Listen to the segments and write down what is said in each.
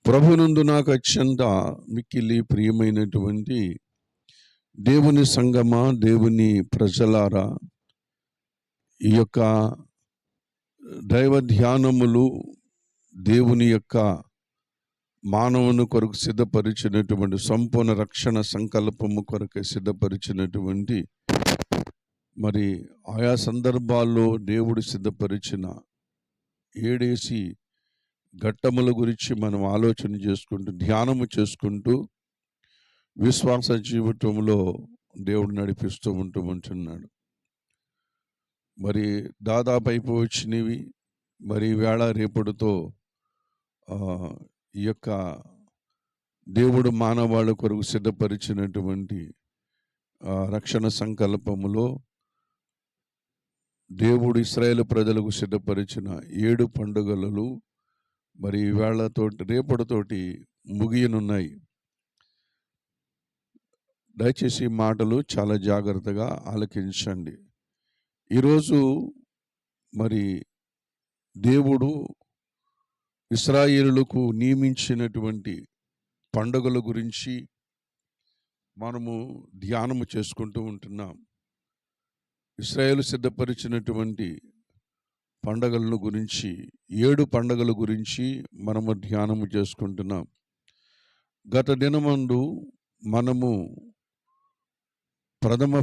ప్రభునందు నాకు అత్యంత మిక్కిలి ప్రియమైనటువంటి దేవుని సంగమా, దేవుని ప్రజలారా, ఈ యొక్క దైవ ధ్యానములు దేవుని యొక్క మానవుని కొరకు సిద్ధపరిచినటువంటి సంపూర్ణ రక్షణ సంకల్పము కొరకు సిద్ధపరిచినటువంటి మరి ఆయా సందర్భాల్లో దేవుడు సిద్ధపరిచిన ఏడేసి ఘట్టముల గురించి మనం ఆలోచన చేసుకుంటూ ధ్యానము చేసుకుంటూ విశ్వాస జీవితంలో దేవుడు నడిపిస్తూ ఉంటున్నాడు. మరి దాదాపు అయిపోవచ్చినవి. మరి వేళ రేపటితో ఈ యొక్క దేవుడు మానవాళి కొరకు సిద్ధపరిచినటువంటి రక్షణ సంకల్పములో దేవుడు ఇశ్రాయేలు ప్రజలకు సిద్ధపరిచిన 7 పండుగలు మరి వేళతోటి రేపటితోటి ముగియనున్నాయి. దయచేసి మాటలు చాలా జాగ్రత్తగా ఆలకించండి. ఈరోజు మరి దేవుడు ఇశ్రాయేలులకు నియమించినటువంటి పండుగల గురించి మనము ధ్యానము చేసుకుంటూ ఉంటున్నాం. ఇశ్రాయేలు సిద్ధపరిచినటువంటి పండుగలను గురించి 7 పండుగల గురించి మనము ధ్యానము చేసుకుంటున్నాం. గత దినమందు మనము ప్రథమ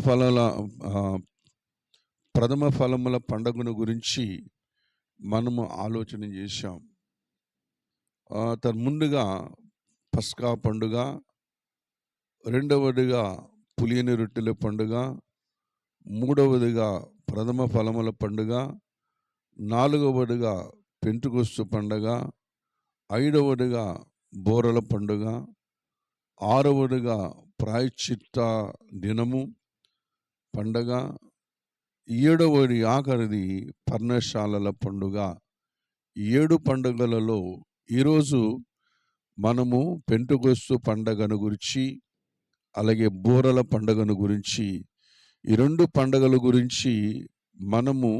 ఫలముల పండుగను గురించి మనము ఆలోచన చేశాం. ముందుగా పస్కా పండుగ, రెండవదిగా పులియని రొట్టెల పండుగ, మూడవదిగా ప్రథమ ఫలముల పండుగ, నాలుగవదిగా పెంతుకొస్తు పండుగ, ఐదవదిగా బోరల పండుగ, ఆరవదిగా ప్రాయశ్చిత్త దినము పండుగ, ఏడవది ఆఖరిది పర్ణశాలల పండుగ. 7 పండుగలలో ఈరోజు మనము పెంతుకొస్తు పండుగను గురించి, అలాగే బోరల పండుగను గురించి, ఈ 2 పండుగల గురించి మనము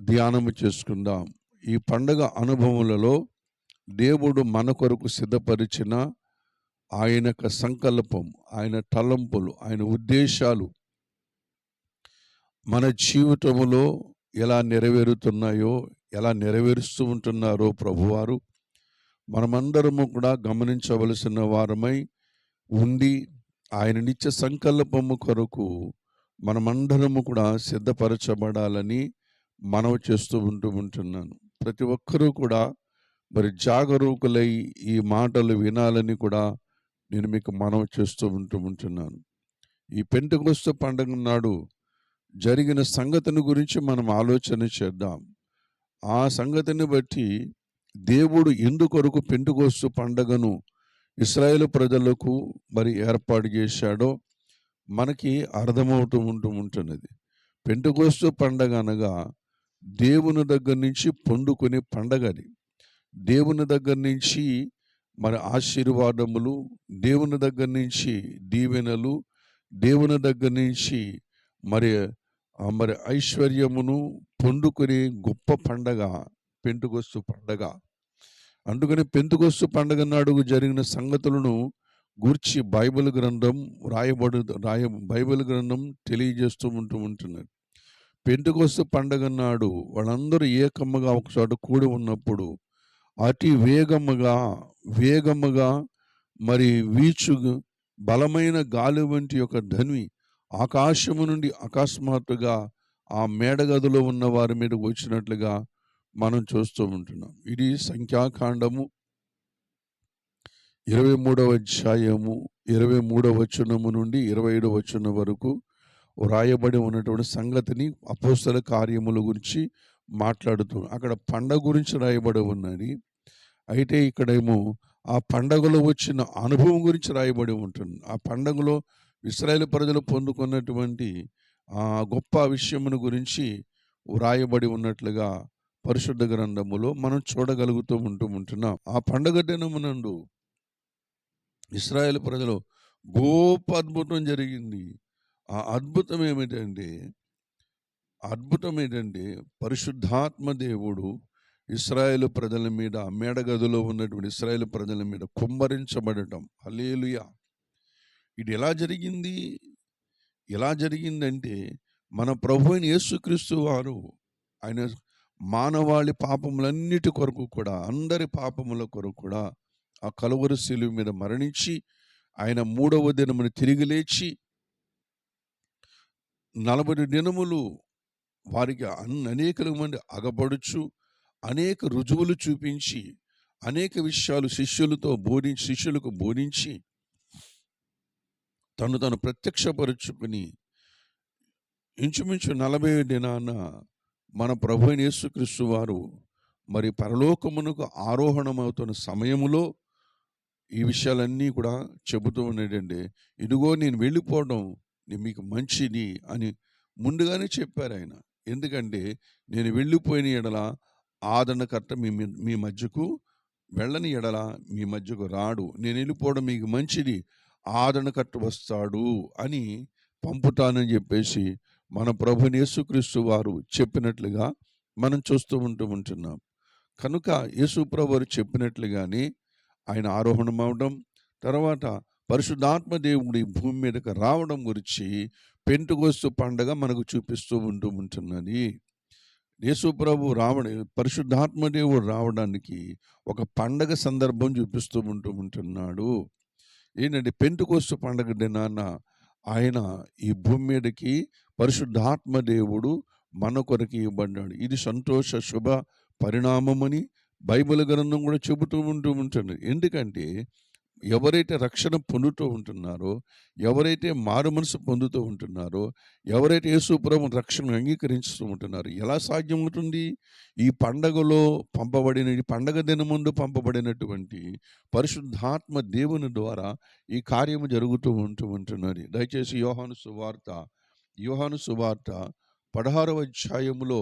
ధ్యానము చేసుకుందాం. ఈ పండుగ అనుభవములలో దేవుడు మన కొరకు సిద్ధపరిచిన ఆయన యొక్క సంకల్పం, ఆయన తలంపులు, ఆయన ఉద్దేశాలు మన జీవితంలో ఎలా నెరవేరుతున్నాయో, ఎలా నెరవేరుస్తూ ఉంటున్నారో ప్రభువారు మనమందరము కూడా గమనించవలసిన వారమై ఉండి ఆయన నిత్య సంకల్పము కొరకు మనమందరము కూడా సిద్ధపరచబడాలని మనవి చేస్తూ ఉంటున్నాను. ప్రతి ఒక్కరూ కూడా మరి జాగరూకులై ఈ మాటలు వినాలని కూడా నేను మీకు మనవి చేస్తూ ఉంటున్నాను. ఈ పెంటెకొస్తు పండుగ నాడు జరిగిన సంగతిని గురించి మనం ఆలోచన చేద్దాం. ఆ సంగతిని బట్టి దేవుడు ఎందుకొరకు పెంటెకొస్తు పండుగను ఇశ్రాయేలు ప్రజలకు మరి ఏర్పాటు చేశాడో మనకి అర్థమవుతూ ఉంటున్నది. పెంటెకొస్తు పండుగ అనగా దేవుని దగ్గర నుంచి పొందుకునే పండగది. దేవుని దగ్గర నుంచి మరి ఆశీర్వాదములు, దేవుని దగ్గర నుంచి దీవెనలు, దేవుని దగ్గర నుంచి మరి ఐశ్వర్యమును పొందుకునే గొప్ప పండగ పెంటెకొస్తు పండగ. అందుకని పెంతెకొస్తు పండుగ నాడు జరిగిన సంగతులను గూర్చి బైబిల్ గ్రంథం తెలియజేస్తూ ఉంటున్నది. పెంతెకొస్తు పండుగ నాడు వాళ్ళందరూ ఏకముగా ఒకచోట కూడి ఉన్నప్పుడు అతి వేగముగా మరి వీచు బలమైన గాలి వంటి ఒక ధ్వని ఆకాశము నుండి అకస్మాత్తుగా ఆ మేడగదిలో ఉన్న వారి మీద వచ్చినట్లుగా మనం చూస్తూ ఉంటున్నాం. ఇది సంఖ్యాకాండము 23వ అధ్యాయము 23వ వచనము నుండి 25వ వచనం వరకు వ్రాయబడి ఉన్నటువంటి సంగతిని అపోస్తల కార్యముల గురించి మాట్లాడుతూ అక్కడ పండగ గురించి రాయబడి ఉన్నది. అయితే ఇక్కడేమో ఆ పండగలో వచ్చిన అనుభవం గురించి రాయబడి ఉంటుంది. ఆ పండగలో ఇశ్రాయేలు ప్రజలు పొందుకున్నటువంటి ఆ గొప్ప విషయమును గురించి వ్రాయబడి ఉన్నట్లుగా పరిశుద్ధ గ్రంథములో మనం చూడగలుగుతూ ఉంటున్నాం. ఆ పండగ దినమునందు ఇశ్రాయేలు ప్రజలు గొప్ప అద్భుతం జరిగింది. ఆ అద్భుతం ఏమిటంటే పరిశుద్ధాత్మ దేవుడు ఇశ్రాయేలు ప్రజల మీద, మేడగదిలో ఉన్నటువంటి ఇశ్రాయేలు ప్రజల మీద కుమ్మరించబడటం. హల్లెలూయా! ఇది ఎలా జరిగింది? ఎలా జరిగిందంటే మన ప్రభు అయిన యేసుక్రీస్తు వారు ఆయన మానవాళి పాపములన్నిటి కొరకు కూడా, అందరి పాపముల కొరకు కూడా ఆ కలువరి శిలువ మీద మరణించి ఆయన 3వ దినమున తిరిగి లేచి 40 దినములు వారికి అనేక మంది అగపడుచు అనేక రుజువులు చూపించి అనేక విషయాలు శిష్యులకు బోధించి తను ప్రత్యక్షపరుచుకుని ఇంచుమించు 40 దినాన మన ప్రభు అయిన యేసుక్రీస్తు వారు మరి పరలోకమునకు ఆరోహణమవుతున్న సమయములో ఈ విషయాలన్నీ కూడా చెబుతూ ఉన్నాడండి. ఇదిగో నేను వెళ్ళిపోవడం మీకు మంచిది అని ముందుగానే చెప్పారు ఆయన. ఎందుకంటే నేను వెళ్ళిపోయిన ఎడల ఆదరణకర్త మీ మధ్యకు వెళ్ళని ఎడల మీ మధ్యకు రాడు. నేను వెళ్ళిపోవడం మీకు మంచిది, ఆదరణకర్త వస్తాడు అని పంపుతానని చెప్పేసి మన ప్రభుని యేసుక్రీస్తు వారు చెప్పినట్లుగా మనం చూస్తూ ఉంటున్నాం. కనుక యేసు ప్రభు వారు చెప్పినట్లుగానే ఆయన ఆరోహణం అవడం, తర్వాత పరిశుద్ధాత్మ దేవుడి భూమి మీదకి రావడం గురించి పెంటెకొస్తు పండగ మనకు చూపిస్తూ ఉంటున్నది. యేసు ప్రభు పరిశుద్ధాత్మ దేవుడు రావడానికి ఒక పండగ సందర్భం చూపిస్తూ ఉంటున్నాడు. ఏంటంటే పెంటెకొస్తు పండగ దినాన ఆయన ఈ భూమి మీదకి పరిశుద్ధాత్మ దేవుడు మన కొరకు ఇవ్వబడ్డాడు. ఇది సంతోష శుభ పరిణామమని బైబిల్ గ్రంథం కూడా చెబుతూ ఉంటుంది. ఎందుకంటే ఎవరైతే రక్షణ పొందుతూ ఉంటున్నారో, ఎవరైతే మారు మనసు పొందుతూ ఉంటున్నారో, ఎవరైతే యేసు ప్రభువు రక్షణ అంగీకరిస్తూ ఉంటున్నారో ఎలా సాధ్యమవుతుంది? ఈ పండగలో ఈ పండగ దినముందు పంపబడినటువంటి పరిశుద్ధాత్మ దేవుని ద్వారా ఈ కార్యము జరుగుతూ ఉంటున్నది. దయచేసి యోహాను సువార్త 16వ అధ్యాయములో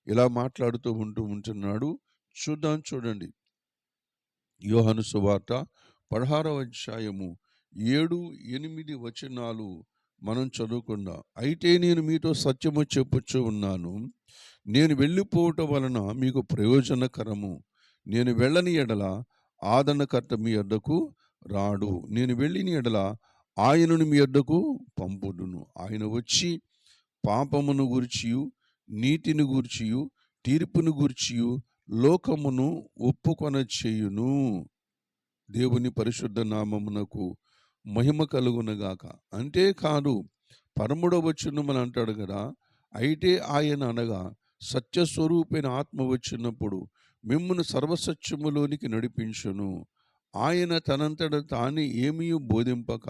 ఇలా మాట్లాడుతూ ఉంటున్నాడు. చూడండి. యోహాను సువార్త 16వ అధ్యాయము 7-8 వచనాలు మనం చదువుకుందాం. అయితే నేను మీతో సత్యము చెప్పుచూ ఉన్నాను, నేను వెళ్ళిపోవటం వలన మీకు ప్రయోజనకరము. నేను వెళ్ళని ఎడల ఆదరణకర్త మీ యొద్దకు రాడు. నేను వెళ్ళిన ఎడల ఆయనను మీ యొద్దకు పంపుదును. ఆయన వచ్చి పాపమును గూర్చియు, నీతిని గూర్చియు, తీర్పును గూర్చియు లోకమును ఒప్పుకొన చేయును. దేవుని పరిశుద్ధ నామమునకు మహిమ కలుగునగాక. అంతేకాదు 13వ వచనమున అంటాడు కదా, అయితే ఆయన అనగా సత్యస్వరూపైన ఆత్మ వచ్చినప్పుడు మిమ్మును సర్వసత్యములోనికి నడిపించును. ఆయన తనంతట తానే ఏమీ బోధింపక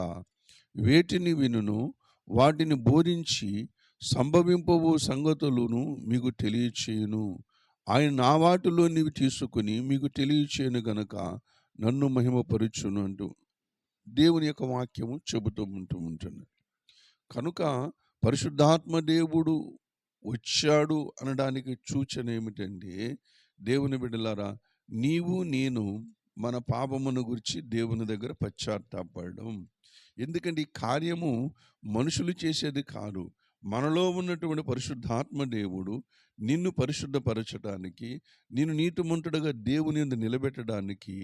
వేటిని వినును వాటిని బోధించి సంభవింపవు సంగతులను మీకు తెలియచేయును. ఆయన నా వాటిలో నీవు తీసుకుని మీకు తెలియచేయను గనక నన్ను మహిమపరుచును అంటూ దేవుని యొక్క వాక్యము చెబుతూ ఉంటుంది. కనుక పరిశుద్ధాత్మ దేవుడు వచ్చాడు అనడానికి సూచన ఏమిటంటే, దేవుని బిడ్డలారా, నీవు నేను మన పాపమును గురించి దేవుని దగ్గర పశ్చాత్తాపడడం. ఎందుకంటే ఈ కార్యము మనుషులు చేసేది కాదు. మనలో ఉన్నటువంటి పరిశుద్ధాత్మ దేవుడు నిన్ను పరిశుద్ధపరచడానికి, నిన్ను నీతిమంతుడుగా దేవుని యందు నిలబెట్టడానికి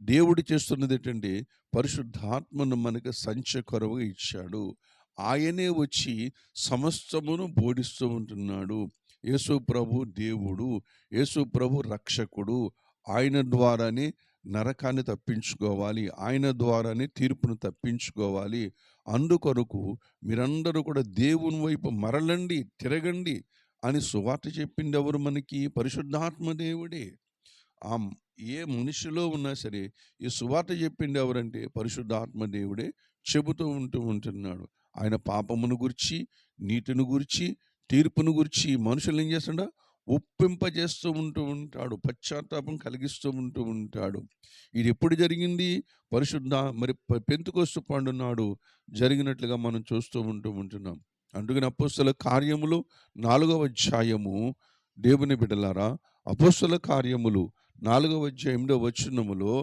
దేవుడు చేస్తున్నది ఏంటంటే పరిశుద్ధాత్మను మనకు సంచకరువుగా ఇచ్చాడు. ఆయనే వచ్చి సమస్తమును బోధిస్తూ ఉంటున్నాడు. యేసు ప్రభు దేవుడు, యేసు ప్రభు రక్షకుడు. ఆయన ద్వారానే నరకాన్ని తప్పించుకోవాలి, ఆయన ద్వారానే తీర్పును తప్పించుకోవాలి. అందుకొరకు మీరందరూ కూడా దేవుని వైపు మరలండి, తిరగండి అని సువార్త చెప్పింది ఎవరు మనకి? పరిశుద్ధాత్మ దేవుడే. ఏ మనిషిలో ఉన్నా సరే ఈ సువార్త చెప్పింది ఎవరంటే పరిశుద్ధాత్మ దేవుడే చెబుతూ ఉంటున్నాడు. ఆయన పాపమును గురించి, నీతిని గురించి, తీర్పును గురించి మనుషులు ఏం చేస్తాడు? ఒప్పింపజేస్తూ ఉంటాడు, పశ్చాత్తాపం కలిగిస్తూ ఉంటాడు. ఇది ఎప్పుడు జరిగింది? మరి పెంతెకొస్తు పండుగ నాడు జరిగినట్లుగా మనం చూస్తూ ఉంటున్నాం. అందుకని అపోస్తల కార్యములు 4వ అధ్యాయము, దేవుని బిడ్డలారా, అపోస్తల కార్యములు 4వ అధ్యాయం 8వ వచనములో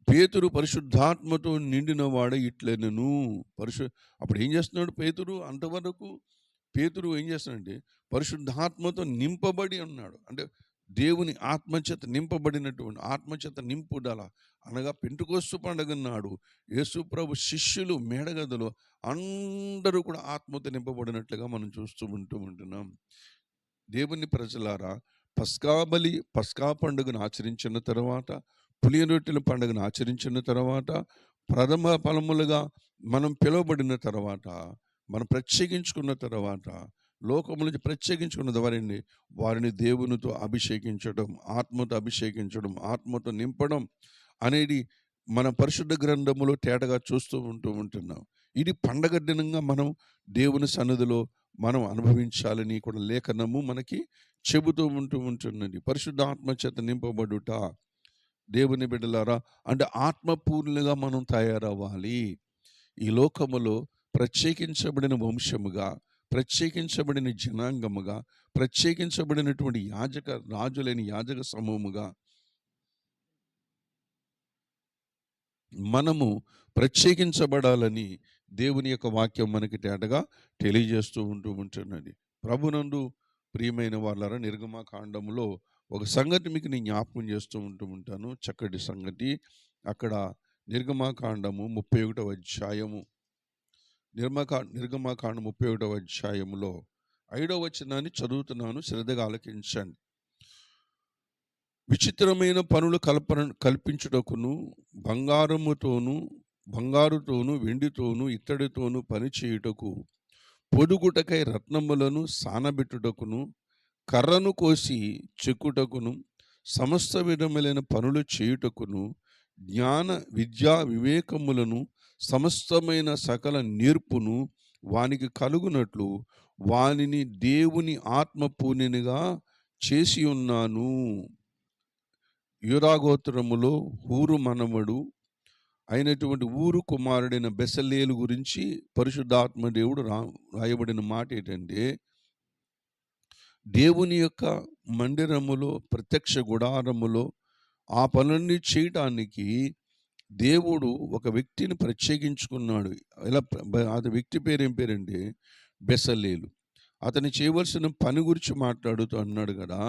పేతురు పరిశుద్ధాత్మతో నిండిన వాడే ఇట్లనెను. అప్పుడు ఏం చేస్తున్నాడు పేతురు? అంతవరకు పేతురు ఏం చేస్తున్నాడంటే పరిశుద్ధాత్మతో నింపబడి ఉన్నాడు. అంటే దేవుని ఆత్మచేత నింపబడినటువంటి ఆత్మచేత నింపుదల అనగా పెంటెకొస్తు పండుగ నాడు యేసు ప్రభు శిష్యులు మేడగదిలో అందరూ కూడా ఆత్మతో నింపబడినట్లుగా మనం ఉంటున్నాం. దేవుని ప్రజలారా, పస్కా పండుగను ఆచరించిన తర్వాత, పులియని రొట్టెల పండుగను ఆచరించిన తర్వాత, ప్రథమ ఫలములుగా మనం పిలువబడిన తర్వాత, మనం ప్రత్యేకించుకున్న తర్వాత, లోకముల నుంచి ప్రత్యేకించుకున్న వారిని దేవునితో అభిషేకించడం, ఆత్మతో అభిషేకించడం, ఆత్మతో నింపడం అనేది మన పరిశుద్ధ గ్రంథములో తేటగా ఉంటున్నాం. ఇది పండగ దినంగా మనం దేవుని సన్నిధిలో మనం అనుభవించాలని కూడా లేఖనము మనకి చెబుతూ ఉంటున్నది. పరిశుద్ధ ఆత్మ చేత నింపబడుట. దేవుని బిడ్డలారా, అంటే ఆత్మపూర్ణులుగా మనం తయారవ్వాలి. ఈ లోకములో ప్రత్యేకించబడిన వంశముగా, ప్రత్యేకించబడిన జనాంగముగా, ప్రత్యేకించబడినటువంటి రాజులైన యాజక సమూహముగా మనము ప్రత్యేకించబడాలని దేవుని యొక్క వాక్యం మనకి తేటగా తెలియజేస్తూ ఉంటున్నది. ప్రభునందు ప్రియమైన వాళ్ళారా, నిర్గమకాండములో ఒక సంగతి మీకు నేను జ్ఞాపకం చేస్తూ ఉంటాను. చక్కటి సంగతి. అక్కడ నిర్గమకాండము 31వ అధ్యాయము, నిర్గమకాండం 31వ అధ్యాయములో 5వ వచనాన్ని చదువుతున్నాను, శ్రద్ధగా ఆలకించండి. విచిత్రమైన పనులు కల్పించుటకును బంగారుతోను వెండితోను ఇత్తడితోను పనిచేయుటకు, పొదుగుటకై రత్నములను సానబెట్టుటకును, కర్రను కోసి చెక్కుటకును, సమస్త విధములైన పనులు చేయుటకును, జ్ఞాన విద్యా వివేకములను సమస్తమైన సకల నేర్పును వానికి కలుగునట్లు వానిని దేవుని ఆత్మపూర్ణినిగా చేసి ఉన్నాను. యూదాగోత్రములో హూరు మనవడు అయినటువంటి ఊరు కుమారుడైన బెసలేలు గురించి పరిశుద్ధాత్మ దేవుడు రాయబడిన మాట ఏంటంటే, దేవుని యొక్క మందిరములో, ప్రత్యక్ష గుడారములో ఆ పనులన్నీ చేయటానికి దేవుడు ఒక వ్యక్తిని ప్రత్యేకించుకున్నాడు. ఇలా అది వ్యక్తి పేరు ఏం పేరంటే బెసలేలు. అతను చేయవలసిన పని గురించి మాట్లాడుతూ అన్నాడు కదా,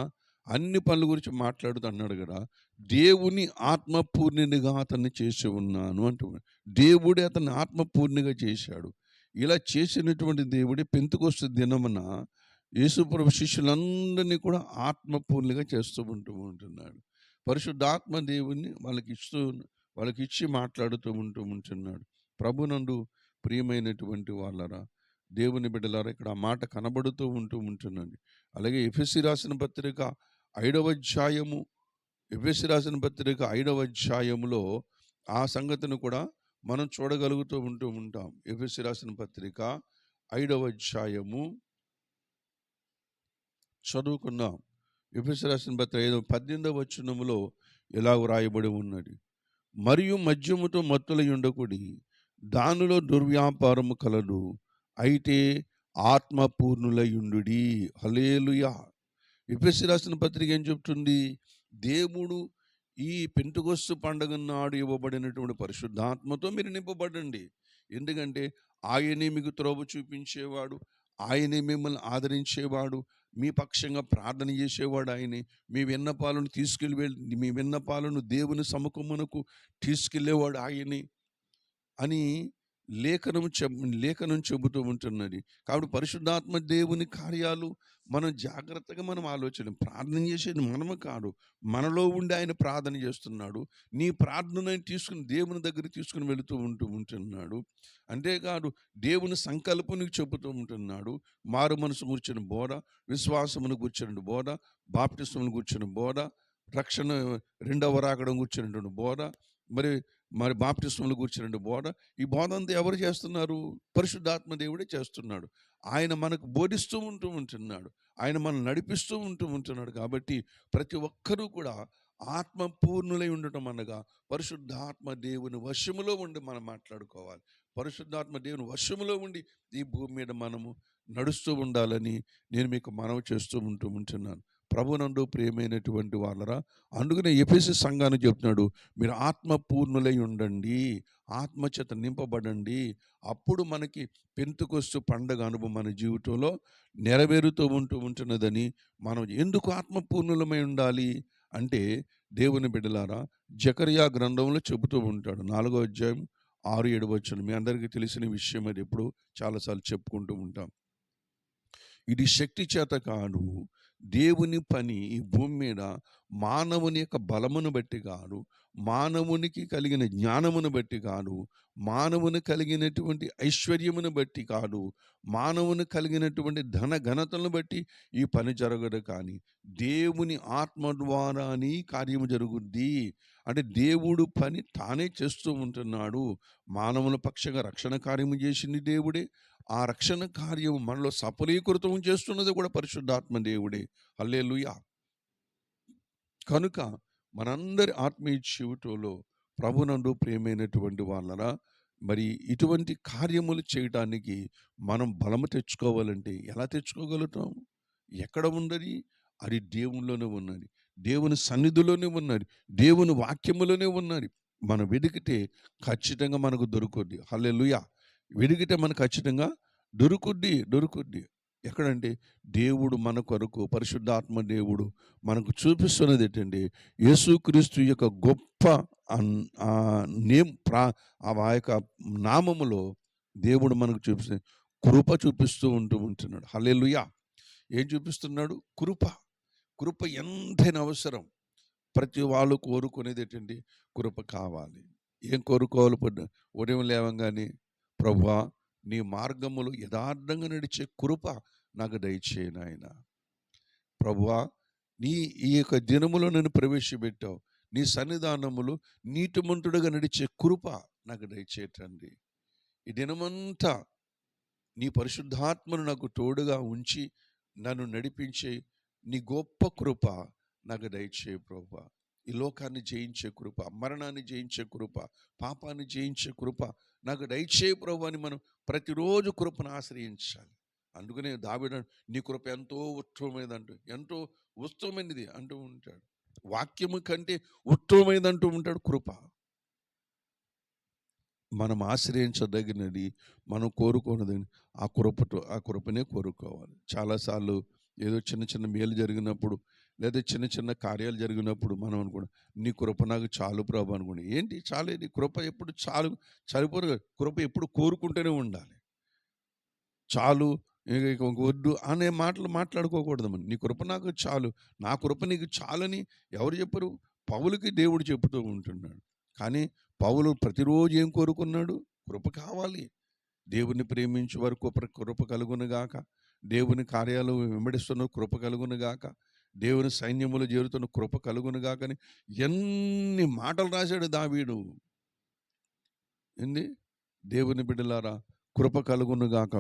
అన్ని పనుల గురించి మాట్లాడుతూ అన్నాడు కదా, దేవుని ఆత్మపూర్ణినిగా అతన్ని చేసి ఉన్నాను అంటున్నాడు. దేవుడే అతన్ని ఆత్మపూర్ణిగా చేశాడు. ఇలా చేసినటువంటి దేవుడే పెంతెకొస్తు దినమున యేసుప్రభు శిష్యులందరినీ కూడా ఆత్మపూర్ణిగా చేస్తూ ఉంటున్నాడు. పరిశుద్ధాత్మ దేవుని వాళ్ళకి ఇచ్చి మాట్లాడుతూ ఉంటున్నాడు. ప్రభునందు ప్రియమైనటువంటి వాళ్ళరా, దేవుని బిడ్డలారా, ఇక్కడ ఆ మాట కనబడుతూ ఉంటున్నది. అలాగే ఎఫెసీ రాసిన పత్రిక 5వ అధ్యాయములో ఆ సంగతిని కూడా మనం చూడగలుగుతూ ఉంటాం. ఎఫెసీ రాసిన పత్రిక 5వ అధ్యాయము చదువుకుందాం. ఎఫెసీ రాసిన పత్రిక 18వ వచనములో ఇలాగ రాయబడి ఉన్నది: మరియు మద్యముతో మత్తులై ఉండకుడి, దానిలో దుర్వ్యాపారము కలదు, అయితే ఆత్మపూర్ణులై ఉండుడి. హల్లెలూయా. ఎఫెసీ రాసిన పత్రిక ఏం చెప్తుంది? దేవుడు ఈ పెంతెకొస్తు పండుగ నాడు ఇవ్వబడినటువంటి పరిశుద్ధాత్మతో మీరు నింపబడండి. ఎందుకంటే ఆయనే మీకు త్రోవ చూపించేవాడు, ఆయనే మిమ్మల్ని ఆదరించేవాడు, మీ పక్షంగా ప్రార్థన చేసేవాడు ఆయనే. మీ విన్నపాలను దేవుని సముఖమునకు తీసుకెళ్లేవాడు ఆయనే అని లేఖనం చెబుతూ ఉంటున్నది. కాబట్టి పరిశుద్ధాత్మ దేవుని కార్యాలు మనం జాగ్రత్తగా ఆలోచన ప్రార్థన చేసేది మనము కాదు, మనలో ఉండి ఆయన ప్రార్థన చేస్తున్నాడు. నీ ప్రార్థనని తీసుకుని దేవుని దగ్గర తీసుకుని వెళుతూ ఉంటున్నాడు. అంతేకాదు దేవుని సంకల్పం చెబుతూ ఉంటున్నాడు. మారు మనసు కూర్చుని బోధ, విశ్వాసమును కూర్చుని బోధ, బాప్టిస్మను కూర్చుని బోధ, రక్షణ రెండవ రాకడం కూర్చున్నటువంటి బోధ, మరి బాప్టిస్మలు కూర్చున్న బోధ. ఈ బోధ అంతా ఎవరు చేస్తున్నారు? పరిశుద్ధాత్మ దేవుడే చేస్తున్నాడు. ఆయన మనకు బోధిస్తూ ఉంటున్నాడు. ఆయన మనం నడిపిస్తూ ఉంటున్నాడు. కాబట్టి ప్రతి ఒక్కరూ కూడా ఆత్మపూర్ణులై ఉండటం అనగా పరిశుద్ధాత్మ దేవుని వశములో ఉండి మనం మాట్లాడుకోవాలి. పరిశుద్ధాత్మ దేవుని వశములో ఉండి ఈ భూమి మీద మనము నడుస్తూ ఉండాలని నేను మీకు మనవి చేస్తూ ఉంటున్నాను. ప్రభునందు ప్రియమైనటువంటి వాళ్ళరా, అందుకనే ఎఫెసీ సంఘానికి చెప్తున్నాడు, మీరు ఆత్మ పూర్ణులై ఉండండి, ఆత్మచేత నింపబడండి. అప్పుడు మనకి పెంతెకొస్తు పండగ అనుభవం మన జీవితంలో నెరవేరుతూ ఉంటున్నదని. మనం ఎందుకు ఆత్మపూర్ణులమై ఉండాలి అంటే, దేవుని బిడ్డలారా, జకర్యా గ్రంథంలో చెబుతూ ఉంటాడు, 4వ అధ్యాయం 6-7 వచనం. మీ అందరికీ తెలిసిన విషయం అది, ఎప్పుడు చాలాసార్లు చెప్పుకుంటూ ఉంటాం. ఇది శక్తి చేత కాదు, దేవుని పని ఈ భూమి మీద మానవుని యొక్క బలమును బట్టి కాదు, మానవునికి కలిగిన జ్ఞానమును బట్టి కాదు, మానవుని కలిగినటువంటి ఐశ్వర్యమును బట్టి కాదు, మానవుని కలిగినటువంటి ధన ఘనతలను బట్టి ఈ పని జరగదు. కానీ దేవుని ఆత్మ ద్వారాని కార్యము జరుగుద్ది. అంటే దేవుడు పని తానే చేస్తూ ఉంటున్నాడు. మానవుల పక్షంగా రక్షణ కార్యము చేసింది దేవుడే. ఆ రక్షణ కార్యం మనలో సఫలీకృతం చేస్తున్నది కూడా పరిశుద్ధాత్మ దేవుడే. హల్లెలూయా. కనుక మనందరి ఆత్మీయ జీవితంలో ప్రభునందు ప్రియమైనటువంటి వాళ్ళరా, మరి ఇటువంటి కార్యములు చేయడానికి మనం బలము తెచ్చుకోవాలంటే ఎలా తెచ్చుకోగలుగుతాం? ఎక్కడ ఉన్నది? అది దేవునిలోనే ఉన్నది, దేవుని సన్నిధిలోనే ఉన్నది, దేవుని వాక్యములోనే ఉన్నది. మనం వెతికితే ఖచ్చితంగా మనకు దొరుకుద్ది. హల్లెలూయా. వెతికితే మనకు ఖచ్చితంగా దొరుకుద్ది. ఎక్కడంటే, దేవుడు మన కొరకు, పరిశుద్ధాత్మ దేవుడు మనకు చూపిస్తున్నది ఏంటంటే, యేసుక్రీస్తు యొక్క గొప్ప ఆ యొక్క నామములో దేవుడు మనకు కృప చూపిస్తూ ఉంటున్నాడు. హల్లెలూయా. ఏం చూపిస్తున్నాడు? కృప ఎంతైనా అవసరం. ప్రతి వాళ్ళు కోరుకునేది ఏంటండి? కృప కావాలి. ఏం కోరుకోవాలి? ఉదయం లేవంగానే, ప్రభువా, నీ మార్గములు యథార్థంగా నడిచే కృప నాకు దయచేయి నాయనా. ప్రభువా, నీ ఈ యొక్క దినములో నన్ను ప్రవేశపెట్టావు, నీ సన్నిధానములు నీతిమంతుడుగా నడిచే కృప నాకు దయచేయండి. ఈ దినమంతా నీ పరిశుద్ధాత్మను నాకు తోడుగా ఉంచి నన్ను నడిపించే నీ గొప్ప కృప నాకు దయచేయి ప్రభువా. ఈ లోకాన్ని జయించే కృప, మరణాన్ని జయించే కృప, పాపాన్ని జయించే కృప నాకు దయచేయి ప్రభువా అని మనం ప్రతిరోజు కృపను ఆశ్రయించాలి. అందుకనే దావీదు, నీ కృప ఎంతో ఉత్తమమైనది అంటూ ఉంటాడు. వాక్యము కంటే ఉత్తమమైనది అంటూ ఉంటాడు కృప. మనం ఆశ్రయించదగినది, మనం కోరుకున్నది ఆ కృపనే కోరుకోవాలి. చాలాసార్లు ఏదో చిన్న మేలు జరిగినప్పుడు, లేదా చిన్న కార్యాలు జరిగినప్పుడు మనం అనుకోండి, నీ కృప నాకు చాలు ప్రభు అనుకోండి. ఏంటి చాలేది? కృప ఎప్పుడు సరిపోరు. కృప ఎప్పుడు కోరుకుంటూనే ఉండాలి. చాలు, ఇక వద్దు అనే మాటలు మాట్లాడుకోకూడదు. మనం నీ కృప నాకు చాలు, నా కృప నీకు చాలని ఎవరు చెప్పరు? పౌలుకి దేవుడు చెబుతూ ఉంటున్నాడు. కానీ పౌలు ప్రతిరోజు ఏం కోరుకున్నాడు? కృప కావాలి. దేవుని ప్రేమించే వరకు కృప కలుగునుగాక, దేవుని కార్యాలు వెంబడిస్తున్న కృప కలుగునుగాక, దేవుని సైన్యములు చేరుతున్న కృప కలుగునుగాక అని ఎన్ని మాటలు రాశాడు దావీదు. ఏంది? దేవుని బిడ్డలారా, కృప కలుగునుగాక,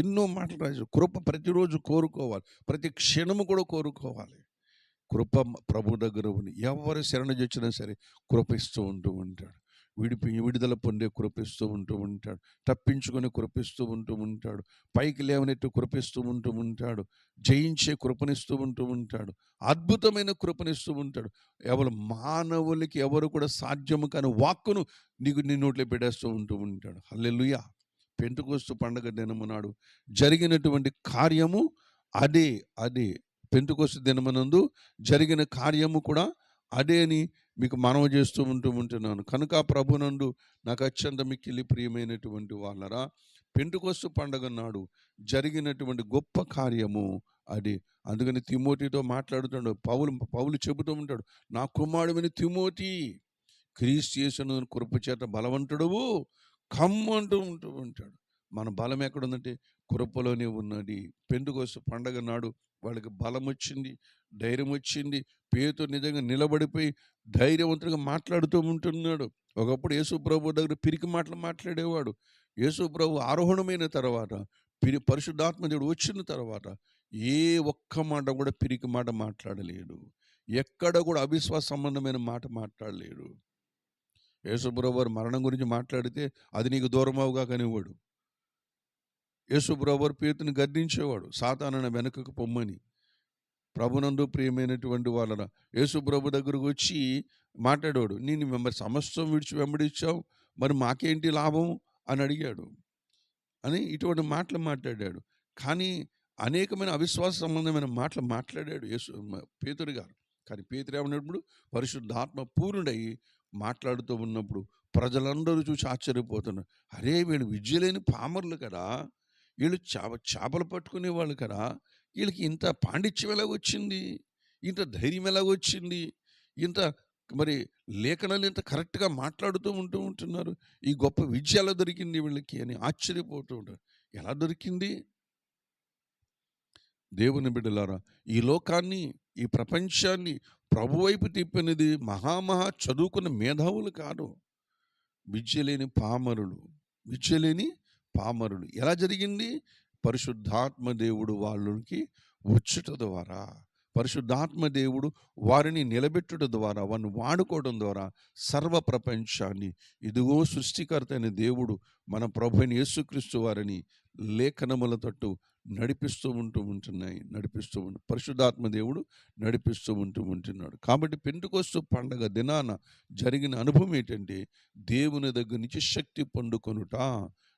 ఎన్నో మాటలు రాశాడు. కృప ప్రతిరోజు కోరుకోవాలి, ప్రతి క్షణము కూడా కోరుకోవాలి. కృప ప్రభు దగ్గర ఉంది. ఎవరు శరణ చొచ్చినా సరే కృప ఇస్తూ ఉంటాడు. విడుదల పొందే కృపిస్తూ ఉంటాడు. తప్పించుకొని కృపిస్తూ ఉంటాడు. పైకి లేవనెట్టు కృపిస్తూ ఉంటాడు. జయించే కృపనిస్తూ ఉంటాడు. అద్భుతమైన కృపనిస్తూ ఉంటాడు. మానవులకి ఎవరు కూడా సాధ్యము కాని వాక్కును నీ నోట్లో పెట్టేస్తూ ఉంటాడు. హల్లెలూయా. పెంతెకొస్తు పండగ దినము నాడు జరిగినటువంటి కార్యము అదే పెంతెకొస్తు దినమునందు జరిగిన కార్యము కూడా అదే అని మీకు మనవి చేస్తూ ఉంటున్నాను. కనుక ప్రభునందు నాకు అత్యంత మిక్కిలి ప్రియమైనటువంటి వాళ్ళరా, పెంతెకొస్తు పండగ నాడు జరిగినటువంటి గొప్ప కార్యము అది. అందుకని తిమోతితో మాట్లాడుతున్నాడు పౌలు చెబుతూ ఉంటాడు, నా కుమారుడైన తిమోతి, క్రీస్తు యేసును కృపచేత బలవంతుడవు కమ్మంటూ ఉంటాడు. మన బలం ఎక్కడుందంటే కృపలోనే ఉన్నది. పెంతెకొస్తు పండగ నాడు వాళ్ళకి బలం వచ్చింది, ధైర్యం వచ్చింది. పేతురు నిజంగా నిలబడిపోయి ధైర్యవంతుడిగా మాట్లాడుతూ ఉంటున్నాడు. ఒకప్పుడు యేసు ప్రభు దగ్గర పిరికి మాటలు మాట్లాడేవాడు. యేసు ప్రభు ఆరోహణమైన తర్వాత, పరిశుద్ధాత్మ దేవుడు వచ్చిన తర్వాత ఏ ఒక్క మాట కూడా పిరికి మాట మాట్లాడలేడు. ఎక్కడ కూడా అవిశ్వాస సంబంధమైన మాట మాట్లాడలేడు. యేసు ప్రభు వారు మరణం గురించి మాట్లాడితే అది నీకు దూరం అవుగా కనివాడు. యేసు ప్రభు వారు పేతురుని గద్దించేవాడు, సాతానుని వెనుకకు పొమ్మని. ప్రభునందు ప్రియమైనటువంటి వాళ్ళ యేసు ప్రభు దగ్గరకు వచ్చి మాట్లాడాడు. నేను మరి సమస్తం విడిచి వెంబడించావు, మరి మాకేంటి లాభం అని అడిగాడు. అని ఇటువంటి మాటలు మాట్లాడాడు. కానీ అనేకమైన అవిశ్వాస సంబంధమైన మాటలు మాట్లాడాడు పేతురు గారు. కానీ పేతురు ఏమన్నప్పుడు పరిశుద్ధాత్మ పూర్ణుడై మాట్లాడుతూ ఉన్నప్పుడు ప్రజలందరూ చూసి ఆశ్చర్యపోతున్నారు. అరే, వీళ్ళు విద్య లేని పామరులు కదా, వీళ్ళు చేపలు పట్టుకునే వాళ్ళు కదా, వీళ్ళకి ఇంత పాండిత్యం ఎలాగొచ్చింది, ఇంత ధైర్యం ఎలాగొచ్చింది, ఇంత మరి లేఖనాలు ఇంత కరెక్ట్గా మాట్లాడుతూ ఉంటున్నారు, ఈ గొప్ప విద్య ఎలా దొరికింది వీళ్ళకి అని ఆశ్చర్యపోతూ ఉంటారు. ఎలా దొరికింది? దేవుని బిడ్డలారా, ఈ లోకాన్ని, ఈ ప్రపంచాన్ని ప్రభువైపు తిప్పినది మహామహా చదువుకున్న మేధావులు కాదు, విద్య లేని పామరులు. ఎలా జరిగింది? పరిశుద్ధాత్మ దేవుడు వాళ్ళకి వచ్చుట ద్వారా, పరిశుద్ధాత్మ దేవుడు వారిని నిలబెట్టుట ద్వారా, వారిని వాడుకోవడం ద్వారా సర్వ ప్రపంచాన్ని, ఇదిగో సృష్టికర్త అయిన దేవుడు మన ప్రభువైన యేసుక్రీస్తు వారిని లేఖనముల తట్టు నడిపిస్తూ పరిశుద్ధాత్మ దేవుడు నడిపిస్తూ ఉంటున్నాడు. కాబట్టి పెంటెకొస్తు పండగ దినాన జరిగిన అనుభవం ఏంటంటే, దేవుని దగ్గర నుంచి శక్తి పొందుకొనుట,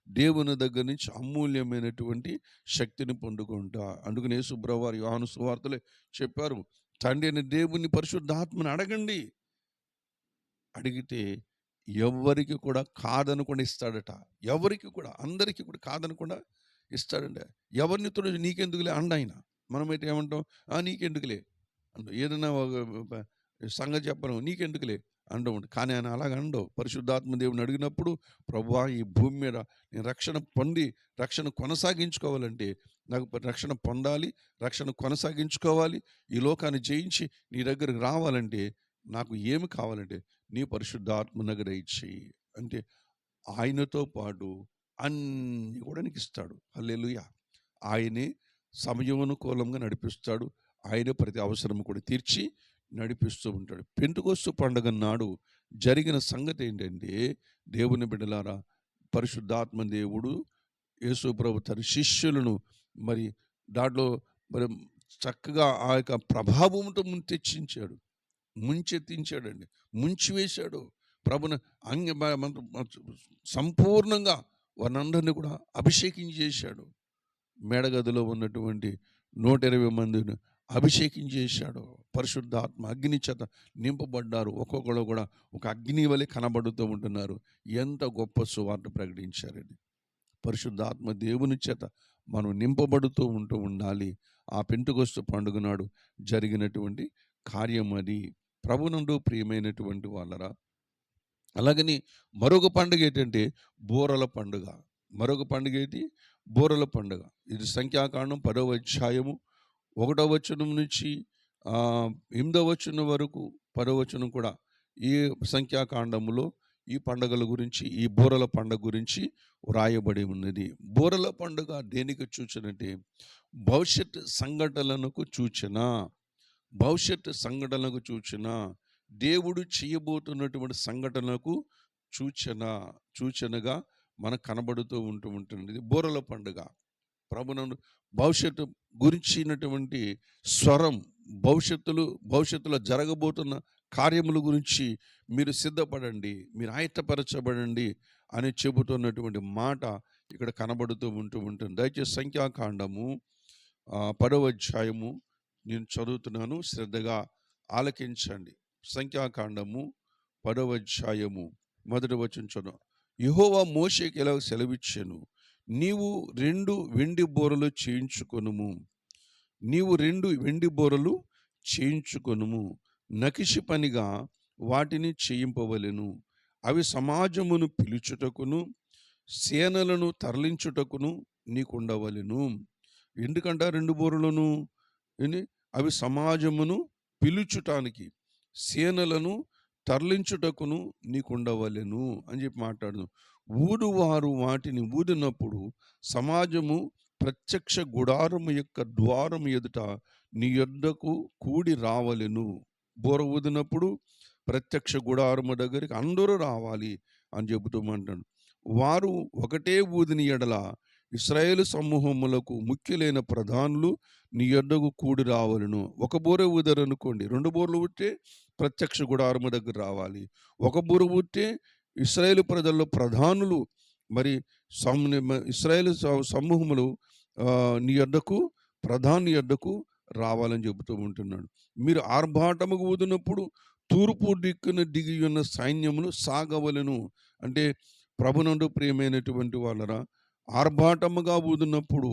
దేవుని దగ్గర నుంచి అమూల్యమైనటువంటి శక్తిని పొందుకుంటా. అందుకని యేసు ప్రభువారు యోహాను సువార్తలో చెప్పారు, తండ్రి అయిన దేవుని పరిశుద్ధాత్మని అడగండి, అడిగితే ఎవరికి కూడా కాదనకుండా ఇస్తాడట. ఎవరికి కూడా, అందరికీ కూడా కాదనకుండా ఇస్తాడండి. ఎవరిని తోడు నీకెందుకులే ఆయన. మనమైతే ఏమంటాం, నీకెందుకులే అంటాం. ఏదైనా సంగతి చెప్పను, నీకెందుకులే అండవు. కానీ ఆయన అలాగ అండవు. పరిశుద్ధాత్మ దేవుని అడిగినప్పుడు, ప్రభువా, ఈ భూమి మీద నేను రక్షణ కొనసాగించుకోవాలంటే, నాకు రక్షణ పొందాలి, రక్షణ కొనసాగించుకోవాలి, ఈ లోకాన్ని జయించి నీ దగ్గరకు రావాలంటే నాకు ఏమి కావాలంటే నీ పరిశుద్ధాత్మ దగ్గర ఇచ్చేయి అంటే ఆయనతో పాటు అన్నీ కూడా నీకు ఇస్తాడు. హల్లెలూయా. ఆయనే సమయానుకూలంగా నడిపిస్తాడు. ఆయన ప్రతి అవసరం కూడా తీర్చి నడిపిస్తూ ఉంటాడు. పెంతెకొస్తు పండుగ నాడు జరిగిన సంగతి ఏంటంటే, దేవుని బిడ్డలారా, పరిశుద్ధాత్మ దేవుడు యేసు ప్రభు తన శిష్యులను మరి దాంట్లో మరి చక్కగా ఆ యొక్క ప్రభావంతో ముంచెత్తించాడండి, ముంచివేశాడు. ప్రభుని సంపూర్ణంగా వారందరినీ కూడా అభిషేకించేశాడు. మేడగదిలో ఉన్నటువంటి 120 మందిని అభిషేకించేశాడు. పరిశుద్ధాత్మ అగ్ని చేత నింపబడ్డారు. ఒక్కొక్కరు కూడా ఒక అగ్ని వలె కనబడుతూ ఉంటున్నారు. ఎంత గొప్ప సువార్త ప్రకటించారండి. పరిశుద్ధాత్మ దేవుని చేత మనం నింపబడుతూ ఉండాలి. ఆ పెంటెకొస్తు పండుగ నాడు జరిగినటువంటి కార్యం అది. ప్రభునందు ప్రియమైనటువంటి వాళ్ళరా, అలాగని మరొక పండుగ ఏంటంటే బూరల పండుగ. మరొక పండుగ ఏంటి? బూరల పండుగ. ఇది సంఖ్యాకాండం 10వ అధ్యాయము 1వ వచనం నుంచి 8వ వచనం వరకు, 10వ వచనం కూడా ఈ సంఖ్యాకాండములో ఈ పండుగల గురించి, ఈ బూరల పండుగ గురించి వ్రాయబడి ఉన్నది. బూరల పండుగ దేనికి సూచనంటే, భవిష్యత్ సంఘటనలకు సూచన, దేవుడు చేయబోతున్నటువంటి సంఘటనలకు సూచనగా మనకు కనబడుతూ ఉంటుంది బూరల పండుగ. ప్రభునందు భవిష్యత్తు గురించినటువంటి స్వరం, భవిష్యత్తులో జరగబోతున్న కార్యముల గురించి మీరు సిద్ధపడండి, మీరు ఆయత్తపరచబడండి అని చెబుతున్నటువంటి మాట ఇక్కడ కనబడుతూ ఉంటుంది. దయచేసి సంఖ్యాకాండము 10వ అధ్యాయము నేను చదువుతున్నాను, శ్రద్ధగా ఆలకించండి. సంఖ్యాకాండము 10వ అధ్యాయము 1వ వచనం చదువు. యెహోవా మోషేకి ఇలా సెలవిచ్చెను, నీవు 2 వెండి బోరలు చేయించుకొనుము, నకిషి పనిగా వాటిని చేయింపవలెను. అవి సమాజమును పిలుచుటకును సేనలను తరలించుటకును నీకుండవలెను. ఎందుకంట 2 బోరలను? అవి సమాజమును పిలుచుటానికి, సేనలను తరలించుటకును నీకుండవలెను అని చెప్పి మాట్లాడును. ఊదువారు వాటిని ఊదినప్పుడు సమాజము ప్రత్యక్ష గుడారము యొక్క ద్వారము ఎదుట నీ యొద్దకు కూడి రావలెను. బోర ఊదినప్పుడు ప్రత్యక్ష గుడారము దగ్గరికి అందరూ రావాలి అని చెబుతూ అంటాడు. వారు ఒకటే ఊదిని ఎడల ఇశ్రాయేలు సమూహములకు ముఖ్యులైన ప్రధానులు నీ యొద్దకు కూడి రావలను. ఒక బూర ఊదారనుకోండి, 2 బూరలు ఊదితే ప్రత్యక్ష గుడారము దగ్గర రావాలి. ఒక బూర ఊదితే ఇశ్రాయేలు ప్రజల్లో ప్రధానులు మరి ఇశ్రాయేలు సమూహములు నీ యొద్దకు ప్రధాని యొద్దకు రావాలని చెబుతూ ఉంటున్నాడు. మీరు ఆర్భాటముగా ఊదినప్పుడు తూర్పు దిక్కున దిగి ఉన్న సైన్యములు సాగవలెను. అంటే ప్రభునందు ప్రియమైనటువంటి వాళ్ళరా, ఆర్భాటముగా ఊదినప్పుడు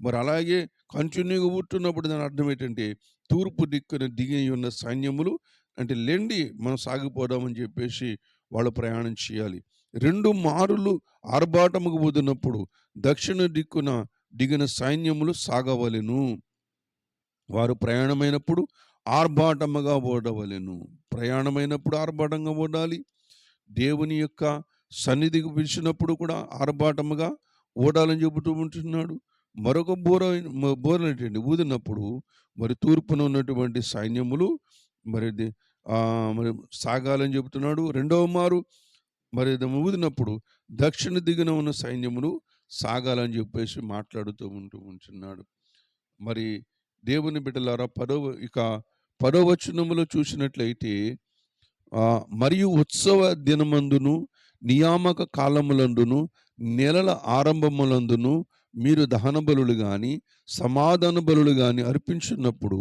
మరి అలాగే కంటిన్యూగా ఊడుతున్నప్పుడు దాని అర్థం ఏంటంటే తూర్పు దిక్కున దిగి ఉన్న సైన్యములు అంటే లెండి మనం సాగిపోదామని చెప్పేసి వాళ్ళు ప్రయాణం చేయాలి. 2 మారులు ఆర్భాటముగా ఊదినప్పుడు దక్షిణ దిక్కున దిగిన సైన్యములు సాగవలెను. వారు ప్రయాణమైనప్పుడు ఆర్భాటముగా ఓడవలెను. ప్రయాణమైనప్పుడు ఆర్భాటంగా ఓడాలి. దేవుని యొక్క సన్నిధికి పిలిచినప్పుడు కూడా ఆర్భాటముగా ఓడాలని చెబుతూ ఉంటున్నాడు. మరొక బోర ఏంటండి ఊదినప్పుడు మరి తూర్పున ఉన్నటువంటి సైన్యములు మరి మరి సాగాలని చెబుతున్నాడు. రెండవ మారు మరి ఊదినప్పుడు దక్షిణ దిగున ఉన్న సైన్యములు సాగాలని చెప్పేసి మాట్లాడుతూ ఉంటున్నాడు. మరి దేవుని బిడ్డలారా, 10వ వచనములో చూసినట్లయితే మరియు ఉత్సవ దినమందును నియామక కాలములందును నెలల ఆరంభములందును మీరు దహన బలులు గాని సమాధాన బలులు గాని అర్పించున్నప్పుడు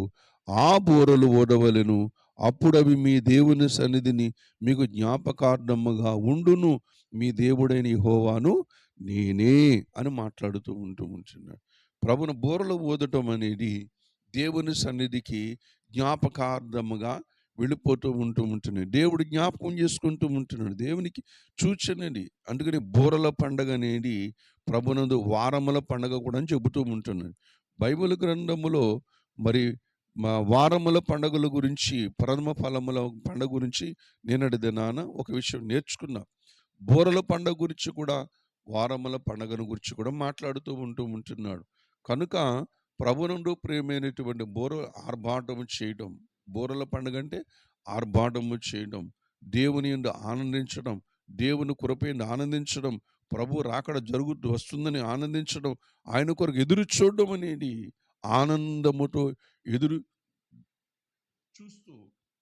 ఆ బూరలు ఓడవలెను. అప్పుడు అవి మీ దేవుని సన్నిధిని మీకు జ్ఞాపకార్థముగా ఉండును. మీ దేవుడైన యెహోవాను నేనే అని మాట్లాడుతూ ఉంటున్నాడు. ప్రభుని బూరలు ఊదటం అనేది దేవుని సన్నిధికి జ్ఞాపకార్థముగా వెళ్ళిపోతూ ఉంటున్నాడు. దేవుడు జ్ఞాపకం చేసుకుంటూ ఉంటున్నాడు. దేవునికి సూచనది. అందుకని బూరల పండగ అనేది ప్రభునందు వారముల పండగ కూడా అని చెబుతూ ఉంటున్నాడు. బైబిల్ గ్రంథములో మరి వారముల పండుగల గురించి, ప్రథమ ఫలముల పండుగ గురించి నేనటి దినాన ఒక విషయం నేర్చుకున్నా. బూరల పండుగ గురించి కూడా, వారముల పండుగను గురించి కూడా మాట్లాడుతూ ఉంటున్నాడు. కనుక ప్రభునందు ప్రియమైనటువంటి ఆర్భాటము చేయడం, బూరల పండుగ అంటే ఆర్భాటము చేయడం, దేవుని యందు ఆనందించడం, దేవుని కృపయందు ఆనందించడం, ప్రభు రాకడ వస్తుందని ఆనందించడం, ఆయన కొరకు ఎదురు చూడడం అనేది ఆనందముతో ఎదురు చూస్తూ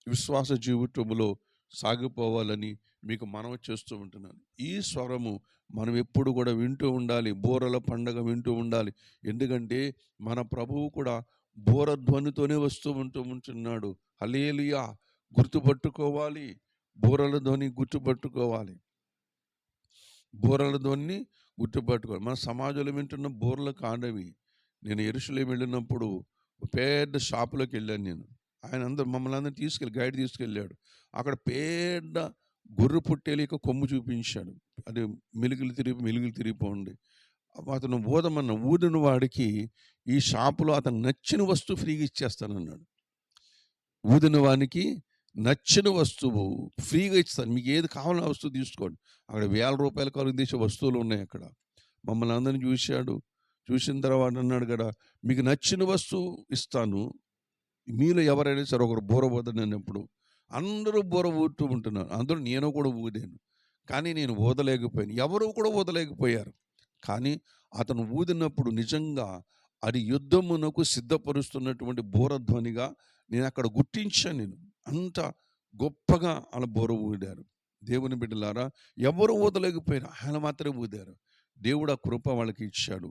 విశ్వాస జీవితంలో సాగిపోవాలని మీకు మనవి చేస్తూ ఉంటున్నాను. ఈ స్వరము మనం ఎప్పుడు కూడా వింటూ ఉండాలి. బూరల పండగ వింటూ ఉండాలి. ఎందుకంటే మన ప్రభువు కూడా బూర ధ్వనితోనే వస్తూ ఉంటున్నాడు. హల్లెలూయా! గుర్తుపట్టుకోవాలి. బూరల ధ్వని గుర్తుపట్టుకోవాలి. బూరల ధ్వని గుర్తుపట్టుకోవాలి. మన సమాజంలో వింటున్న బూరల కాండవి. నేను యెరూషలేము వెళ్ళినప్పుడు పెద్ద షాపులోకి వెళ్ళాను నేను. ఆయన మమ్మల్ని అందరినీ గైడ్ తీసుకెళ్ళాడు. అక్కడ పెద్ద గొర్రె పొట్టేలు యొక్క కొమ్ము చూపించాడు. అది మెలుగులు తిరిగిపోండి. అతను ఊదిన వాడికి ఈ షాపులో అతను నచ్చిన వస్తువు ఫ్రీగా ఇచ్చేస్తానన్నాడు. ఊదిన వానికి నచ్చిన వస్తువు ఫ్రీగా ఇస్తాను, మీకు ఏది కావాలో ఆ వస్తువు తీసుకోండి. అక్కడ ₹1000 ఖరీదు చేసే వస్తువులు ఉన్నాయి అక్కడ. మమ్మల్ని అందరినీ చూసిన తర్వాత అన్నాడు కదా, మీకు నచ్చిన వస్తువు ఇస్తాను, మీలో ఎవరైనా సరే ఒకరు బూర ఊదనప్పుడు అందరూ బూర ఊదుతూ ఉంటున్నారు. అందులో నేను కూడా ఊదాను, కానీ నేను ఊదలేకపోయాను. ఎవరు కూడా ఊదలేకపోయారు. కానీ అతను ఊదినప్పుడు నిజంగా అది యుద్ధమునకు సిద్ధపరుస్తున్నటువంటి బూరధ్వనిగా నేను అక్కడ గుర్తించాను. నేను అంత గొప్పగా అలా బూర ఊదారు. దేవుని బిడ్డలారా, ఎవరు ఊదలేకపోయారు, ఆయన మాత్రమే ఊదారు. దేవుడు ఆ కృప వాళ్ళకి ఇచ్చాడు.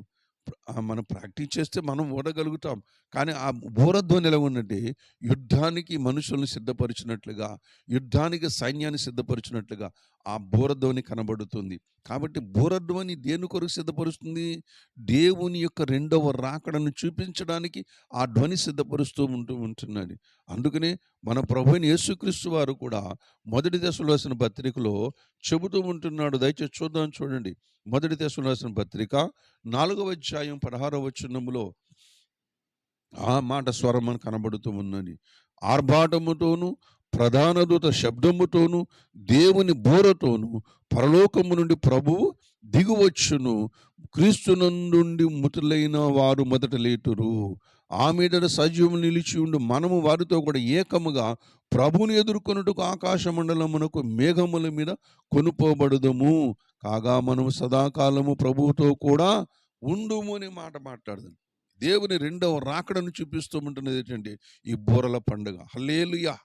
మనం ప్రాక్టీస్ చేస్తే మనం ఊడగలుగుతాం. కానీ ఆ బూరధ్వని ఎలా ఉన్నట్టే యుద్ధానికి మనుషులను సిద్ధపరిచినట్లుగా, యుద్ధానికి సైన్యాన్ని సిద్ధపరిచినట్లుగా ఆ బూరధ్వని కనబడుతుంది. కాబట్టి బూరధ్వని దేని కొరకు సిద్ధపరుస్తుంది? దేవుని యొక్క రెండవ రాకడను చూపించడానికి ఆ ధ్వని సిద్ధపరుస్తూ ఉంటున్నది. అందుకనే మన ప్రభువైన యేసుక్రీస్తు వారు కూడా మొదటి దశలో రాసిన పత్రికలో చెబుతూ ఉంటున్నాడు. దయచేసి చూడండి. మొదటి దశలో రాసిన పత్రిక 4వ అధ్యాయం 16వ వచనములో ఆ మాట స్వరం అని కనబడుతూ ఉన్నది. ఆర్భాటముతోను ప్రధాన దూత శబ్దముతోను దేవుని బూరతోను పరలోకము నుండి ప్రభువు దిగువచ్చును. క్రీస్తునందుండి మృతులైన వారు మొదట లేటురు. ఆ మీదట సజీవము నిలిచి ఉండు మనము వారితో కూడా ఏకముగా ప్రభుని ఎదుర్కొనుటకు ఆకాశ మండలమునకు మేఘముల మీద కొనుపోబడుదము. కాగా మనము సదాకాలము ప్రభువుతో కూడా ఉండుము అనే మాట మాట్లాడుతుంది. దేవుని రెండవ రాకడను చూపిస్తూ ఉంటున్నది ఏంటంటే ఈ బూరల పండుగ. హల్లెలూయా!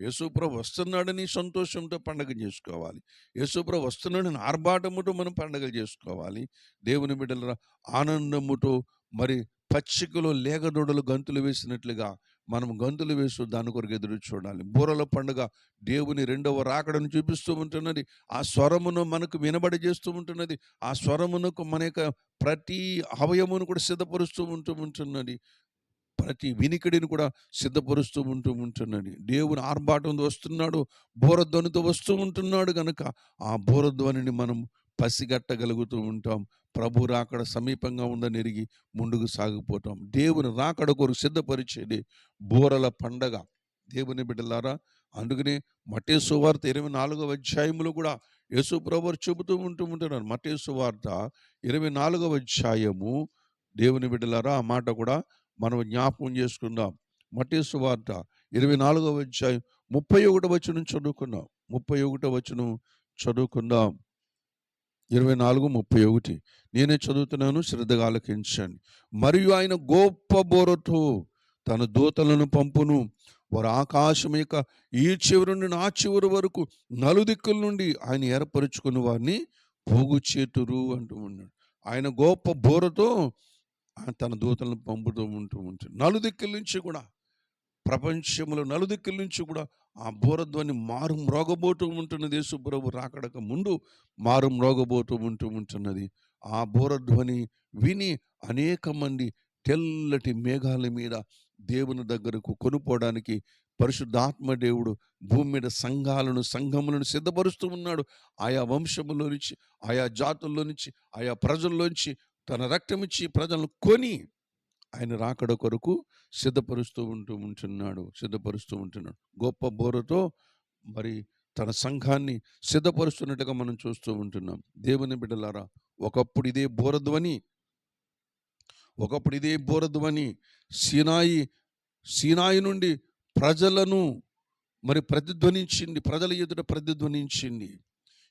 యేసుప్రభు వస్తున్నాడని సంతోషంతో పండగ చేసుకోవాలి. యేసుప్రభు వస్తున్నాడని ఆర్భాటముతో మనం పండగలు చేసుకోవాలి. దేవుని బిడ్డల ఆనందముతో మరి పచ్చికలో లేగదొడలు గంతులు వేసినట్లుగా మనం గంతులు వేస్తూ దాని కొరకు ఎదురు చూడాలి. బూరల పండుగ దేవుని రెండవ రాకడను చూపిస్తూ ఉంటున్నది. ఆ స్వరమును మనకు వినబడి చేస్తూ ఉంటున్నది. ఆ స్వరమునకు మన యొక్క ప్రతి అవయమును కూడా సిద్ధపరుస్తూ ఉంటున్నది. ప్రతి వినికిడిని కూడా సిద్ధపరుస్తూ ఉంటున్నది. దేవుని ఆర్భాటంతో వస్తున్నాడు, బూరధ్వనితో వస్తూ ఉంటున్నాడు గనుక ఆ బూరధ్వనిని మనం పసిగట్టగలుగుతూ ఉంటాం. ప్రభు రాకడ సమీపంగా ఉందని ఎరిగి ముందుకు సాగిపోతాం. దేవుని రాకడ కొరకు సిద్ధపరిచేది బూరల పండగ. దేవుని బిడ్డలారా, అందుకనే మత్తయి సువార్త 24వ అధ్యాయంలో కూడా యేసు ప్రభువు చెబుతూ ఉంటున్నారు. మత్తయి సువార్త 24వ అధ్యాయము, దేవుని బిడ్డలారా, ఆ మాట కూడా మనం జ్ఞాపకం చేసుకుందాం. మత్తయి సువార్త 24వ అధ్యాయం 31వ వచనం చదువుకుందాం. 31వ వచనం చదువుకుందాం. 24:31 నేనే చదువుతున్నాను, శ్రద్ధగా ఆలకించండి. మరియు ఆయన గొప్ప బోరతో తన దూతలను పంపును, వారు ఆకాశం యొక్క ఈ చివరి నుండి ఆ చివరి వరకు నలుదిక్కుల నుండి ఆయన ఏర్పరచుకుని వారిని పోగు చేతురు అంటూ ఉన్నాడు. ఆయన గొప్ప బోరతో తన దూతలను పంపుతూ ఉంటాడు. నలుదిక్కుల నుంచి కూడా, ప్రపంచంలో నలుదిక్కుల నుంచి కూడా ఆ బూరధ్వని మారు మ్రోగబోతూ ఉంటున్నది. యేసు ప్రభు రాకడక ముందు మారు మ్రోగబోతూ ఉంటున్నది. ఆ బూరధ్వని విని అనేక మంది తెల్లటి మేఘాల మీద దేవుని దగ్గరకు కొనుక్కోవడానికి పరిశుద్ధాత్మ దేవుడు భూమి మీద సంఘములను సిద్ధపరుస్తూ ఉన్నాడు. ఆయా వంశములో నుంచి, ఆయా జాతుల్లో నుంచి, ఆయా ప్రజల్లోంచి తన రక్తమిచ్చి ప్రజలను కొని ఆయన రాకడ కొరకు సిద్ధపరుస్తూ ఉంటున్నాడు. గొప్ప బోరతో మరి తన సంఘాన్ని సిద్ధపరుస్తున్నట్టుగా మనం చూస్తూ ఉంటున్నాం. దేవుని బిడ్డలారా, ఒకప్పుడు ఇదే బోరధ్వని సీనాయి నుండి ప్రజలను మరి ప్రజల ఎదుట ప్రతిధ్వనించింది.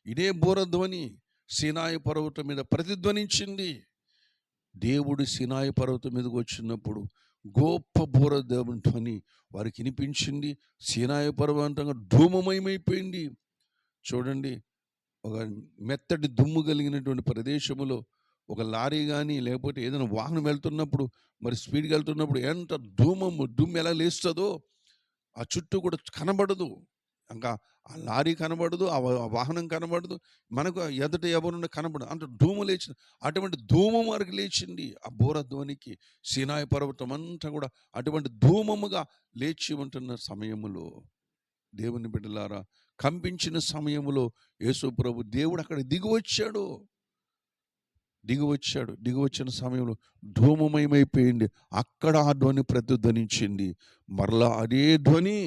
ఇదే బోరధ్వని సీనాయి పర్వతం మీద ప్రతిధ్వనించింది. దేవుడు సీనాయి పర్వతం మీదకి వచ్చినప్పుడు గొప్ప బూరధ్వని వారికి వినిపించింది. సీనాయి పర్వతంగా ధూమమయమైపోయింది. చూడండి, ఒక మెత్తటి దుమ్ము కలిగినటువంటి ప్రదేశంలో ఒక లారీ కానీ లేకపోతే ఏదైనా వాహనం వెళ్తున్నప్పుడు, మరి స్పీడ్గా వెళ్తున్నప్పుడు ఎంత దుమ్ము ఎలా లేస్తుందో ఆ చుట్టూ కూడా కనబడదు. ఇంకా ఆ లారీ కనబడదు, ఆ వాహనం కనబడదు, మనకు ఎదుట ఎవరున్నా కనబడదు. అంటే ధూము లేచి, అటువంటి ధూమం వరకు లేచింది ఆ బూరధ్వనికి. సీనాయి పర్వతం అంతా కూడా అటువంటి ధూమముగా లేచి ఉంటున్న సమయములో, దేవుని బిడ్డలారా, కంపించిన సమయములో యేసు ప్రభు దేవుడు అక్కడ దిగివచ్చిన సమయంలో ధూమమయమైపోయింది. అక్కడ ఆ ధ్వని ప్రతిధ్వనించింది. మరలా అదే ధ్వని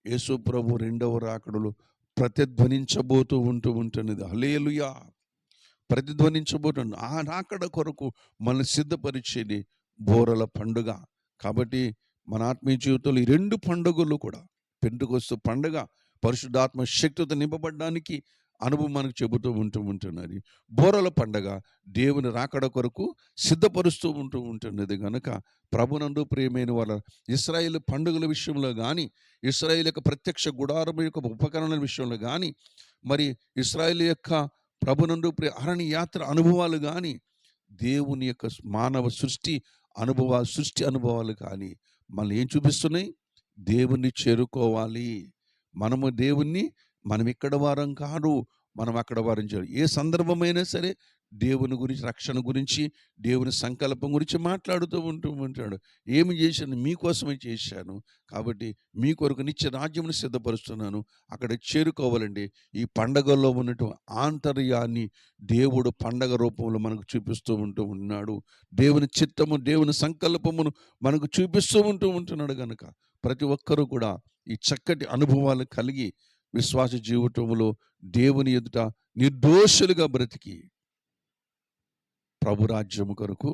యేసు ప్రభు రెండవ రాకడలో ప్రతిధ్వనించబోతూ ఉంటున్నది. హల్లెలూయా! ప్రతిధ్వనించబోతుంది. ఆ రాకడ కొరకు మనల్ని సిద్ధపరిచేది బూరల పండుగ. కాబట్టి మన ఆత్మీయ జీవితంలో ఈ రెండు పండుగలు కూడా, పెంటెకొస్తు పండుగ పరిశుద్ధాత్మ శక్తితో నింపబడడానికి అనుభవం మనకు చెబుతూ ఉంటున్నది. బూరల పండగ దేవుని రాకడ కొరకు సిద్ధపరుస్తూ ఉంటున్నది కనుక ప్రభునందు ప్రియమైన వాళ్ళ ఇశ్రాయేలు పండుగల విషయంలో కానీ, ఇశ్రాయేలు యొక్క ప్రత్యక్ష గుడారం యొక్క ఉపకరణల విషయంలో కానీ, మరి ఇశ్రాయేలు యొక్క ప్రభునందు అరణ్య యాత్ర అనుభవాలు కానీ, దేవుని యొక్క మానవ సృష్టి అనుభవాలు కానీ మనల్ని ఏం చూపిస్తున్నాయి? దేవుణ్ణి చేరుకోవాలి. మనం ఇక్కడ వారం కాదు, మనం అక్కడ వారం చేయాలి. ఏ సందర్భమైనా సరే దేవుని గురించి, రక్షణ గురించి, దేవుని సంకల్పం గురించి మాట్లాడుతూ ఉంటాడు. ఏమి చేశాను? మీకోసమే చేశాను, కాబట్టి మీ కొరకు నిత్య రాజ్యమును సిద్ధపరుస్తున్నాను. అక్కడ చేరుకోవాలండి. ఈ పండగల్లో ఉన్నటువంటి ఆంతర్యాన్ని దేవుడు పండగ రూపంలో మనకు చూపిస్తూ ఉన్నాడు. దేవుని చిత్తము, దేవుని సంకల్పమును మనకు చూపిస్తూ ఉంటున్నాడు కనుక ప్రతి ఒక్కరూ కూడా ఈ చక్కటి అనుభవాలు కలిగి విశ్వాస జీవితంలో దేవుని ఎదుట నిర్దోషులుగా బ్రతికి ప్రభు రాజ్యము కొరకు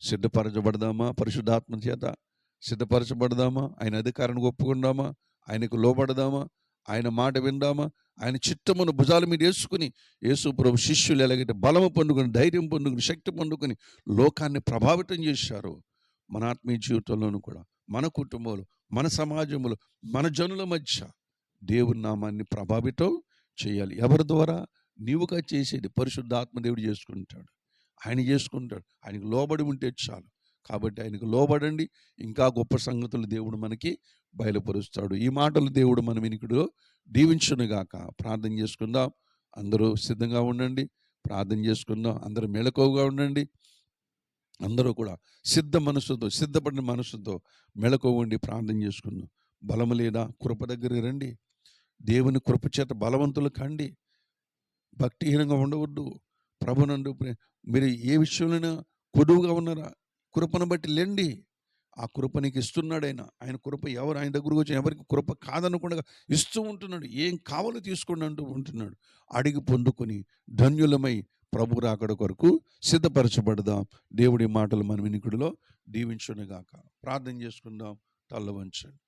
సిద్ధపరచబడదామా? పరిశుద్ధాత్మ చేత సిద్ధపరచబడదామా? ఆయన అధికారాన్ని ఒప్పుకుందామా? ఆయనకు లోబడదామా? ఆయన మాట విందామా? ఆయన చిత్తమును భుజాల మీద వేసుకుని యేసు ప్రభు శిష్యులు ఎలాగైతే బలము పొందుకొని, ధైర్యం పొందుకొని, శక్తి పొందుకొని లోకాన్ని ప్రభావితం చేశారో, మన ఆత్మీయ జీవితంలోనూ కూడా, మన కుటుంబంలో, మన సమాజంలో, మన జనుల మధ్య దేవుని నామాన్ని ప్రభావితం చేయాలి. ఎవరి ద్వారా? నీవుగా చేసేది పరిశుద్ధాత్మ దేవుడు చేసుకుంటాడు. ఆయన చేసుకుంటాడు. ఆయనకు లోబడి ఉంటే చాలు. కాబట్టి ఆయనకు లోబడండి. ఇంకా గొప్ప సంగతులు దేవుడు మనకి బయలుపరుస్తాడు. ఈ మాటలు దేవుడు మన వినికిడిలో దీవించునుగాక. ప్రార్థన చేసుకుందాం. అందరూ సిద్ధంగా ఉండండి. ప్రార్థన చేసుకుందాం. అందరూ మెలకువగా ఉండండి. అందరూ కూడా సిద్ధపడిన మనసుతో మెలకువ ఉండి ప్రార్థన చేసుకుందాం. బలము లేదా? కృప దగ్గరికి రండి. దేవుని కృప చేత బలవంతులు కండి. భక్తిహీనంగా ఉండవద్దు. ప్రభునందు మీరు ఏ విషయంలోనైనా కొదువుగా ఉన్నారా? కృపను బట్టి లేండి. ఆ కృప నీకు ఇస్తున్నాడు ఆయన. ఆయన కృప ఆయన దగ్గరకు వచ్చి ఎవరికి కృప కాదనకుండా ఇస్తూ ఉంటున్నాడు. ఏం కావాలో తీసుకోండి అంటూ ఉంటున్నాడు. అడిగి పొందుకొని ధన్యులమై ప్రభు రాకడ కొరకు సిద్ధపరచబడదాం. దేవుడి మాటలు మన వినికిడిలో దీవించునుగాక. ప్రార్థన చేసుకుందాం. తల్ల వంచండి.